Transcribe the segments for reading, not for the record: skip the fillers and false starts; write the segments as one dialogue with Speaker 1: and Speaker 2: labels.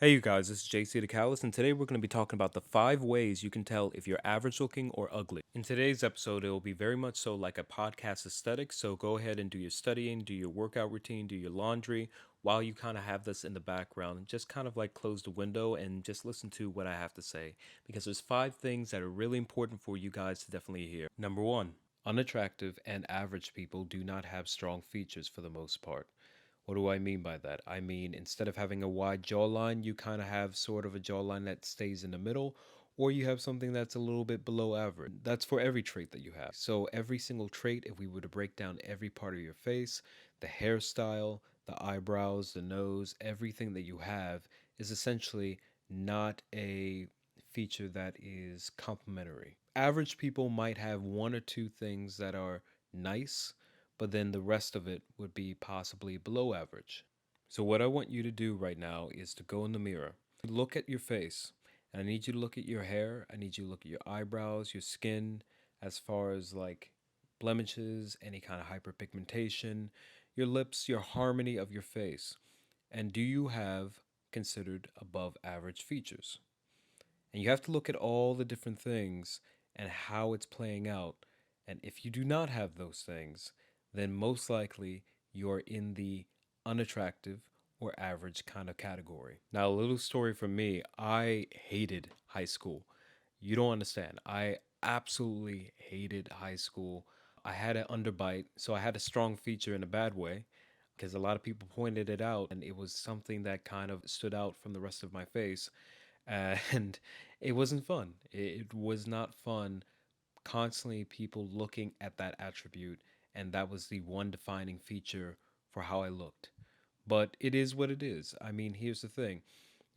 Speaker 1: Hey you guys, this is JC the Callus, and today we're going to be talking about the 5 ways you can tell if you're average looking or ugly. In today's episode, it will be very much so like a podcast aesthetic, so go ahead and do your studying, do your workout routine, do your laundry, while you kind of have this in the background. Just kind of like close the window and just listen to what I have to say, because there's 5 things that are really important for you guys to definitely hear. Number one, unattractive and average people do not have strong features for the most part. What do I mean by that? I mean, instead of having a wide jawline, you kind of have sort of a jawline that stays in the middle, or you have something that's a little bit below average. That's for every trait that you have. So, every single trait, if we were to break down every part of your face, the hairstyle, the eyebrows, the nose, everything that you have is essentially not a feature that is complementary. Average people might have one or two things that are nice, but then the rest of it would be possibly below average. So, what I want you to do right now is to go in the mirror, look at your face, and I need you to look at your hair. I need you to look at your eyebrows, your skin, as far as like blemishes, any kind of hyperpigmentation, your lips, your harmony of your face. And do you have considered above average features? And you have to look at all the different things and how it's playing out. And if you do not have those things, then most likely you're in the unattractive or average kind of category. Now, a little story from me, I hated high school. You don't understand. I absolutely hated high school. I had an underbite, so I had a strong feature in a bad way because a lot of people pointed it out, and it was something that kind of stood out from the rest of my face. And it wasn't fun. It was not fun constantly people looking at that attribute, and that was the one defining feature for how I looked. But it is what it is. I mean, here's the thing.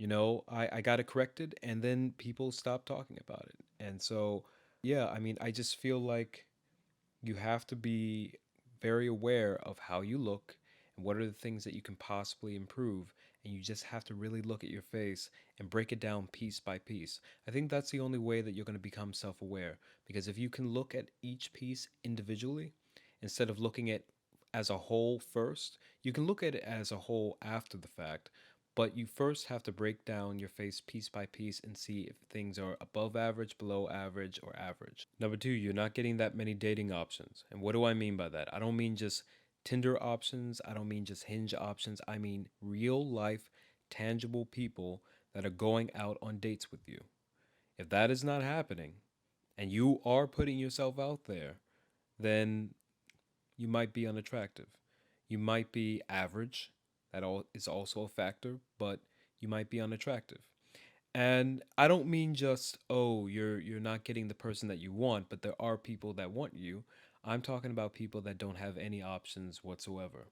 Speaker 1: I got it corrected, and then people stopped talking about it. And so, yeah, I mean, I just feel like you have to be very aware of how you look and what are the things that you can possibly improve. And you just have to really look at your face and break it down piece by piece. I think that's the only way that you're going to become self aware. Because if you can look at each piece individually, instead of looking at as a whole first, you can look at it as a whole after the fact, but you first have to break down your face piece by piece and see if things are above average, below average, or average. Number two, you're not getting that many dating options. And what do I mean by that? I don't mean just Tinder options, I don't mean just Hinge options. I mean real life, tangible people that are going out on dates with you. If that is not happening and you are putting yourself out there, then you might be unattractive. You might be average. That all is also a factor, but you might be unattractive. And I don't mean just, oh, you're not getting the person that you want, but there are people that want you. I'm talking about people that don't have any options whatsoever,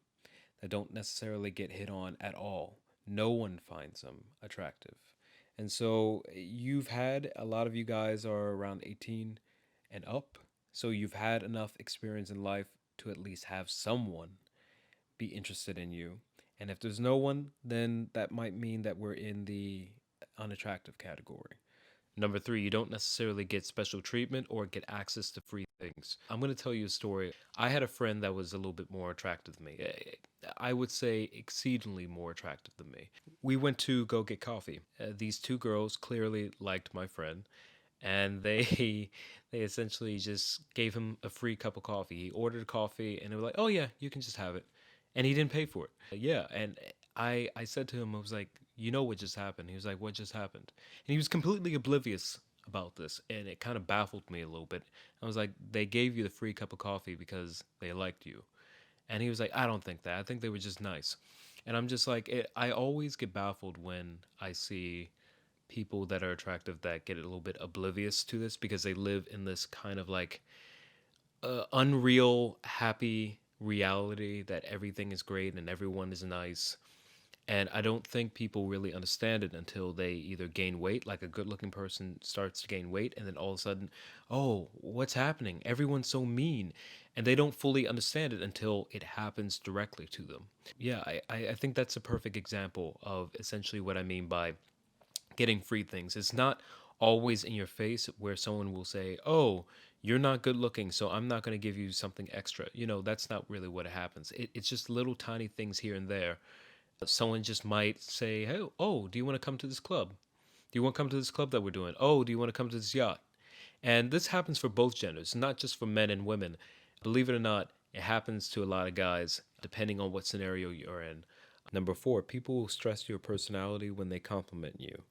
Speaker 1: that don't necessarily get hit on at all. No one finds them attractive. And so you've had a lot of you guys are around 18 and up. So you've had enough experience in life to at least have someone be interested in you. And if there's no one, then that might mean that we're in the unattractive category. Number three, you don't necessarily get special treatment or get access to free things. I'm going to tell you a story. I had a friend that was a little bit more attractive than me. I would say exceedingly more attractive than me. We went to go get coffee. These two girls clearly liked my friend, and they they essentially just gave him a free cup of coffee. He ordered coffee, and they were like, "Oh yeah, you can just have it," and he didn't pay for it. Yeah, and I said to him, I was like, "You know what just happened?" He was like, "What just happened?" And he was completely oblivious about this, and it kind of baffled me a little bit. I was like, "They gave you the free cup of coffee because they liked you," and he was like, "I don't think that. I think they were just nice." And I'm just like, I always get baffled when I see people that are attractive that get a little bit oblivious to this because they live in this kind of like unreal happy reality that everything is great and everyone is nice. And I don't think people really understand it until they either gain weight, like a good looking person starts to gain weight, and then all of a sudden, oh, what's happening? Everyone's so mean. And they don't fully understand it until it happens directly to them. Yeah, I think that's a perfect example of essentially what I mean by getting free things. It's not always in your face where someone will say, "Oh, you're not good looking, so I'm not going to give you something extra." That's not really what happens. It's just little tiny things here and there Someone just might say, hey, oh, do you want to come to this club? Do you want to come to this club that we're doing? Oh, do you want to come to this yacht? And this happens for both genders, not just for men and women. Believe it or not, it happens to a lot of guys, depending on what scenario you're in. Number four, people will stress your personality when they compliment you.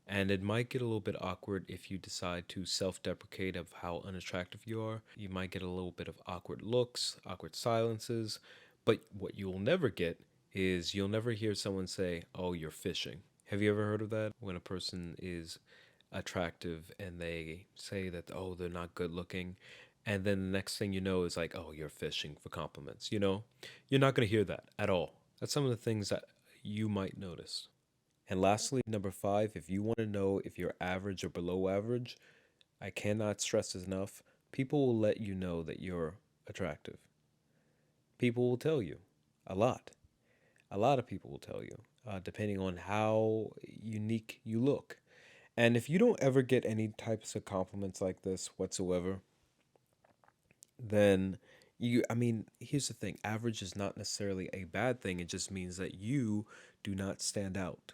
Speaker 1: And it might get a little bit awkward if you decide to self deprecate of how unattractive you are. You might get a little bit of awkward looks, awkward silences. But what you'll never get is you'll never hear someone say, oh, you're fishing. Have you ever heard of that? When a person is attractive and they say that, oh, they're not good looking. And then the next thing you know is like, oh, you're fishing for compliments. You're not going to hear that at all. That's some of the things that you might notice. And lastly, number five, if you want to know if you're average or below average, I cannot stress this enough. People will let you know that you're attractive. People will tell you a lot. A lot of people will tell you, depending on how unique you look. And if you don't ever get any types of compliments like this whatsoever, then I mean, here's the thing, average is not necessarily a bad thing. It just means that you do not stand out.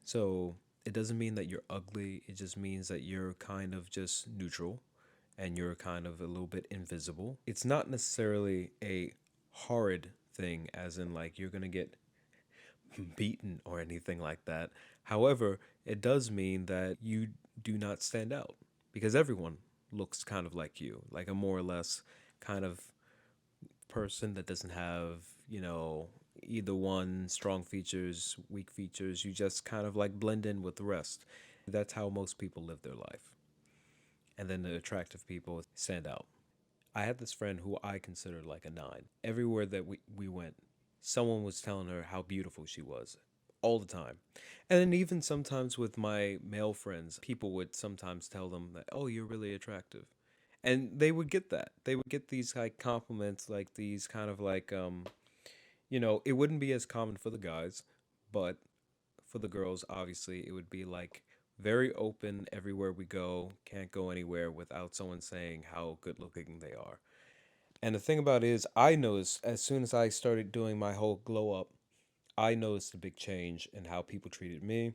Speaker 1: So it doesn't mean that you're ugly. It just means that you're kind of just neutral and you're kind of a little bit invisible. It's not necessarily a horrid thing, as in like you're going to get beaten or anything like that. However, it does mean that you do not stand out because everyone looks kind of like you, like a more or less kind of person that doesn't have, either one strong features, weak features. You just kind of like blend in with the rest. That's how most people live their life. And then the attractive people stand out. I had this friend who I considered like a nine. Everywhere that we went, someone was telling her how beautiful she was all the time. And then even sometimes with my male friends, people would sometimes tell them that, oh, you're really attractive. And they would get that. They would get these like compliments, like these kind of like, it wouldn't be as common for the guys, but for the girls, obviously, it would be like very open everywhere we go. Can't go anywhere without someone saying how good looking they are. And the thing about it is, I noticed as soon as I started doing my whole glow up, I noticed a big change in how people treated me.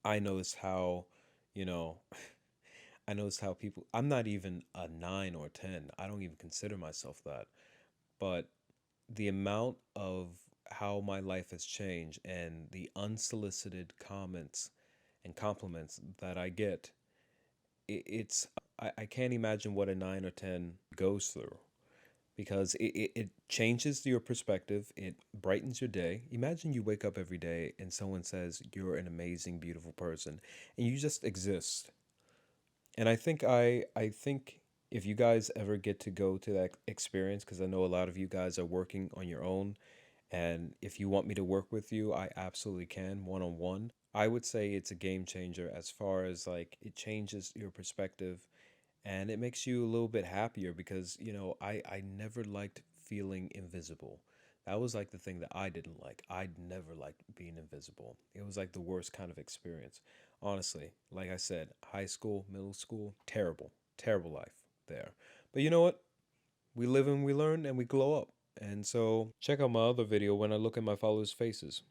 Speaker 1: I noticed how, you know, I noticed how people, I'm not even a 9 or 10. I don't even consider myself that. But the amount of how my life has changed and the unsolicited comments and compliments that I get, I can't imagine what a 9 or 10 goes through because it changes your perspective. It brightens your day. Imagine you wake up every day and someone says you're an amazing, beautiful person and you just exist. And I think if you guys ever get to go to that experience, because I know a lot of you guys are working on your own, and if you want me to work with you, I absolutely can one on one. I would say it's a game changer as far as like it changes your perspective and it makes you a little bit happier because, I never liked feeling invisible. That was like the thing that I didn't like. I never liked being invisible. It was like the worst kind of experience. Honestly, like I said, high school, middle school, terrible, terrible life there. But you know what? We live and we learn and we glow up. And so check out my other video when I look at my followers' faces.